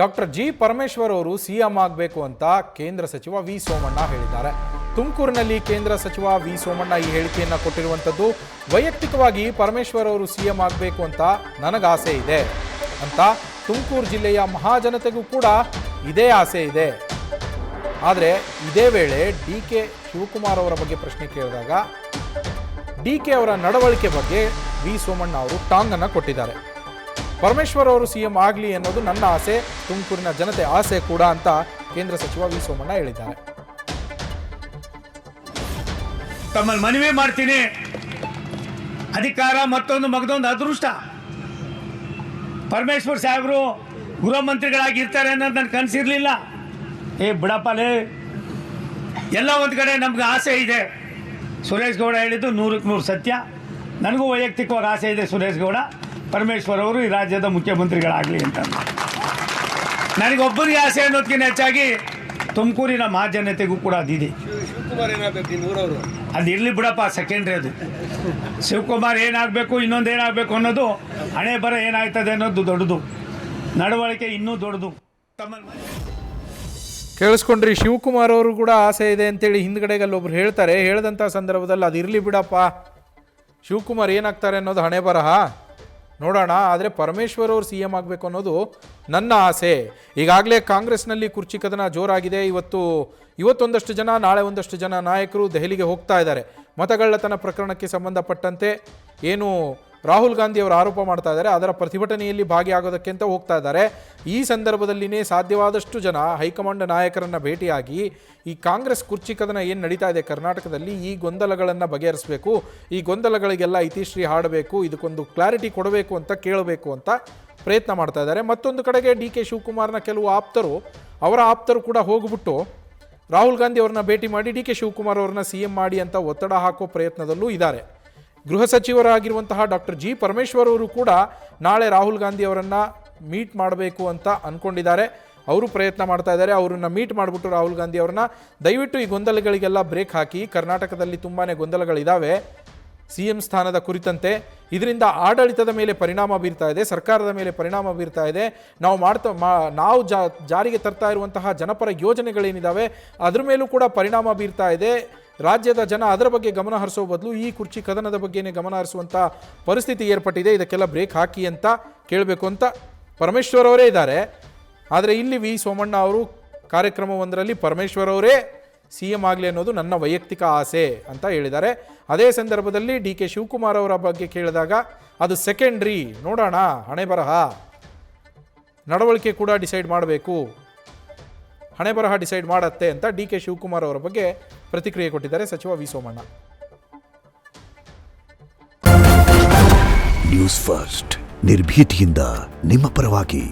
Doctor G Parameshwar ಅವರು CM ಆಗಬೇಕು ಅಂತ ಕೇಂದ್ರ ಸಚಿವ ವಿ ಸೋಮಣ್ಣ ಹೇಳಿದ್ದಾರೆ. ತುಮಕೂರಿನಲ್ಲಿ ಕೇಂದ್ರ ಸಚಿವ ವಿ ಸೋಮಣ್ಣ ಈ ಹೇಳಿಕೆಯನ್ನು ಕೊಟ್ಟಿರುವಂಥದ್ದು ವೈಯಕ್ತಿಕವಾಗಿ ಪರಮೇಶ್ವರ್ ಅವರು ಸಿಎಂ ಆಗಬೇಕು ಅಂತ ನನಗೆ ಆಸೆ ಇದೆ ಅಂತ ತುಮಕೂರು ಜಿಲ್ಲೆಯ ಮಹಾಜನತೆಗೂ ಕೂಡ ಇದೇ ಆಸೆ ಇದೆ. ಆದರೆ ಇದೇ ವೇಳೆ ಡಿ ಕೆ ಶಿವಕುಮಾರ್ ಅವರ ಬಗ್ಗೆ ಪ್ರಶ್ನೆ ಕೇಳಿದಾಗ ಡಿ ಕೆ ಅವರ ನಡವಳಿಕೆ ಬಗ್ಗೆ ವಿ ಸೋಮಣ್ಣ ಅವರು ಟಾಂಗನ್ನು ಕೊಟ್ಟಿದ್ದಾರೆ. ಪರಮೇಶ್ವರ್ ಅವರು ಸಿಎಂ ಆಗಲಿ ಅನ್ನೋದು ನನ್ನ ಆಸೆ, ತುಮಕೂರಿನ ಜನತೆ ಆಸೆ ಕೂಡ ಅಂತ ಕೇಂದ್ರ ಸಚಿವ ವಿ ಸೋಮಣ್ಣ ಹೇಳಿದ್ದಾರೆ. ತಮ್ಮಲ್ಲಿ ಮನವಿ ಮಾಡ್ತೀನಿ, ಅಧಿಕಾರ ಮತ್ತೊಂದು ಮಗದೊಂದು ಅದೃಷ್ಟ. ಪರಮೇಶ್ವರ್ ಸಾಹೇಬರು ಗೃಹ ಮಂತ್ರಿಗಳಾಗಿರ್ತಾರೆ ಅನ್ನೋದು ನನ್ನ ಕನಸಿರ್ಲಿಲ್ಲ. ಬಿಡಪ್ಪಲೇ, ಎಲ್ಲ ಒಂದು ಕಡೆ ನಮ್ಗೆ ಆಸೆ ಇದೆ. ಸುರೇಶ್ ಗೌಡ ಹೇಳಿದ್ದು 100ಕ್ಕೆ 100 ಸತ್ಯ. ನನಗೂ ವೈಯಕ್ತಿಕವಾಗಿ ಆಸೆ ಇದೆ, ಸುರೇಶ್ ಗೌಡ ಪರಮೇಶ್ವರ್ ಅವರು ಈ ರಾಜ್ಯದ ಮುಖ್ಯಮಂತ್ರಿಗಳಾಗಲಿ ಅಂತ. ನನಗೊಬ್ಬರಿಗೆ ಆಸೆ ಅನ್ನೋದಕ್ಕಿಂತ ಹೆಚ್ಚಾಗಿ ತುಮಕೂರಿನ ಮಹಾಜನತೆಗೂ ಕೂಡ ಅದಿದೆ. ಶಿವಕುಮಾರ್ ಏನಾಗಬೇಕು, ಅದು ಇರಲಿ ಬಿಡಪ್ಪ, ಸೆಕೆಂಡ್ರಿ. ಅದು ಶಿವಕುಮಾರ್ ಏನಾಗಬೇಕು, ಇನ್ನೊಂದು ಏನಾಗಬೇಕು ಅನ್ನೋದು, ಹಣೆ ಬರ ಏನಾಗ್ತದೆ ಅನ್ನೋದು ದೊಡ್ಡದು, ನಡವಳಿಕೆ ಇನ್ನೂ ದೊಡ್ಡದು. ಕೇಳಿಸ್ಕೊಂಡ್ರಿ, ಶಿವಕುಮಾರ್ ಅವರು ಕೂಡ ಆಸೆ ಇದೆ ಅಂತೇಳಿ ಹಿಂದ್ಗಡೆಗಲ್ಲಿ ಒಬ್ರು ಹೇಳ್ತಾರೆ. ಹೇಳಿದಂಥ ಸಂದರ್ಭದಲ್ಲಿ ಅದು ಇರಲಿ ಬಿಡಪ್ಪ, ಶಿವಕುಮಾರ್ ಏನಾಗ್ತಾರೆ ಅನ್ನೋದು ಹಣೆ ಬರಹ ನೋಡೋಣ, ಆದರೆ ಪರಮೇಶ್ವರ್ ಅವರು ಸಿ ಎಂ ಆಗಬೇಕು ಅನ್ನೋದು ನನ್ನ ಆಸೆ. ಈಗಾಗಲೇ ಕಾಂಗ್ರೆಸ್ನಲ್ಲಿ ಕುರ್ಚಿ ಕದನ ಜೋರಾಗಿದೆ. ಇವತ್ತೊಂದಷ್ಟು ಜನ, ನಾಳೆ ಒಂದಷ್ಟು ಜನ ನಾಯಕರು ದೆಹಲಿಗೆ ಹೋಗ್ತಾ ಇದ್ದಾರೆ. ಮತಗಳ್ಳತನ ಪ್ರಕರಣಕ್ಕೆ ಸಂಬಂಧಪಟ್ಟಂತೆ ಏನು ರಾಹುಲ್ ಗಾಂಧಿ ಅವರು ಆರೋಪ ಮಾಡ್ತಾ ಇದ್ದಾರೆ, ಅದರ ಪ್ರತಿಭಟನೆಯಲ್ಲಿ ಭಾಗಿಯಾಗೋದಕ್ಕೆ ಅಂತ ಹೋಗ್ತಾ ಇದ್ದಾರೆ. ಈ ಸಂದರ್ಭದಲ್ಲಿನೇ ಸಾಧ್ಯವಾದಷ್ಟು ಜನ ಹೈಕಮಾಂಡ್ ನಾಯಕರನ್ನು ಭೇಟಿಯಾಗಿ ಈ ಕಾಂಗ್ರೆಸ್ ಕುರ್ಚಿ ಕದನ ಏನು ನಡೀತಾ ಇದೆ ಕರ್ನಾಟಕದಲ್ಲಿ, ಈ ಗೊಂದಲಗಳನ್ನು ಬಗೆಹರಿಸಬೇಕು, ಈ ಗೊಂದಲಗಳಿಗೆಲ್ಲ ಇತಿಶ್ರೀ ಹಾಡಬೇಕು, ಇದಕ್ಕೊಂದು ಕ್ಲಾರಿಟಿ ಕೊಡಬೇಕು ಅಂತ ಕೇಳಬೇಕು ಅಂತ ಪ್ರಯತ್ನ ಮಾಡ್ತಾ ಇದ್ದಾರೆ. ಮತ್ತೊಂದು ಕಡೆಗೆ ಡಿ ಕೆ ಶಿವಕುಮಾರ್ನ ಕೆಲವು ಅವರ ಆಪ್ತರು ಕೂಡ ಹೋಗ್ಬಿಟ್ಟು ರಾಹುಲ್ ಗಾಂಧಿ ಅವ್ರನ್ನ ಭೇಟಿ ಮಾಡಿ ಡಿ ಕೆ ಶಿವಕುಮಾರ್ ಅವ್ರನ್ನ ಸಿ ಎಂ ಮಾಡಿ ಅಂತ ಒತ್ತಡ ಹಾಕೋ ಪ್ರಯತ್ನದಲ್ಲೂ ಇದ್ದಾರೆ. ಗೃಹ ಸಚಿವರಾಗಿರುವಂತಹ ಡಾಕ್ಟರ್ ಜಿ ಪರಮೇಶ್ವರ್ ಅವರು ಕೂಡ ನಾಳೆ ರಾಹುಲ್ ಗಾಂಧಿ ಅವರನ್ನು ಮೀಟ್ ಮಾಡಬೇಕು ಅಂತ ಅಂದ್ಕೊಂಡಿದ್ದಾರೆ. ಅವರು ಪ್ರಯತ್ನ ಮಾಡ್ತಾ ಇದ್ದಾರೆ. ಅವರನ್ನು ಮೀಟ್ ಮಾಡಿಬಿಟ್ಟು ರಾಹುಲ್ ಗಾಂಧಿ ಅವ್ರನ್ನ ದಯವಿಟ್ಟು ಈ ಗೊಂದಲಗಳಿಗೆಲ್ಲ ಬ್ರೇಕ್ ಹಾಕಿ, ಕರ್ನಾಟಕದಲ್ಲಿ ತುಂಬಾ ಗೊಂದಲಗಳಿದ್ದಾವೆ ಸಿ ಎಂ ಸ್ಥಾನದ ಕುರಿತಂತೆ, ಇದರಿಂದ ಆಡಳಿತದ ಮೇಲೆ ಪರಿಣಾಮ ಬೀರ್ತಾ ಇದೆ, ಸರ್ಕಾರದ ಮೇಲೆ ಪರಿಣಾಮ ಬೀರ್ತಾ ಇದೆ. ನಾವು ಜಾರಿಗೆ ತರ್ತಾ ಇರುವಂತಹ ಜನಪರ ಯೋಜನೆಗಳೇನಿದ್ದಾವೆ ಅದ್ರ ಮೇಲೂ ಕೂಡ ಪರಿಣಾಮ ಬೀರ್ತಾ ಇದೆ. ರಾಜ್ಯದ ಜನ ಅದರ ಬಗ್ಗೆ ಗಮನ ಹರಿಸೋ ಬದಲು ಈ ಕುರ್ಚಿ ಕದನದ ಬಗ್ಗೆನೇ ಗಮನ ಹರಿಸುವಂಥ ಪರಿಸ್ಥಿತಿ ಏರ್ಪಟ್ಟಿದೆ. ಇದಕ್ಕೆಲ್ಲ ಬ್ರೇಕ್ ಹಾಕಿ ಅಂತ ಕೇಳಬೇಕು ಅಂತ ಪರಮೇಶ್ವರ್ ಅವರೇ ಇದ್ದಾರೆ. ಆದರೆ ಇಲ್ಲಿ ವಿ ಸೋಮಣ್ಣ ಅವರು ಕಾರ್ಯಕ್ರಮವೊಂದರಲ್ಲಿ ಪರಮೇಶ್ವರ್ ಅವರೇ ಸಿ ಎಂ ಆಗಲಿ ಅನ್ನೋದು ನನ್ನ ವೈಯಕ್ತಿಕ ಆಸೆ ಅಂತ ಹೇಳಿದ್ದಾರೆ. ಅದೇ ಸಂದರ್ಭದಲ್ಲಿ ಡಿ ಕೆ ಶಿವಕುಮಾರ್ ಅವರ ಬಗ್ಗೆ ಕೇಳಿದಾಗ ಅದು ಸೆಕೆಂಡ್ರಿ, ನೋಡೋಣ, ಹಣೆ ಬರಹ, ನಡವಳಿಕೆ ಕೂಡ ಡಿಸೈಡ್ ಮಾಡಬೇಕು, ಹಣೆ ಬರಹ ಡಿಸೈಡ್ ಮಾಡತ್ತೆ ಅಂತ ಡಿ ಕೆ ಶಿವಕುಮಾರ್ ಅವರ ಬಗ್ಗೆ ಪ್ರತಿಕ್ರಿಯೆ ಕೊಟ್ಟಿದ್ದಾರೆ ಸಚಿವ ವಿ ಸೋಮಣ್ಣ. ನ್ಯೂಸ್ ಫಸ್ಟ್, ನಿರ್ಭೀತಿಯಿಂದ ನಿಮ್ಮ ಪರವಾಗಿ.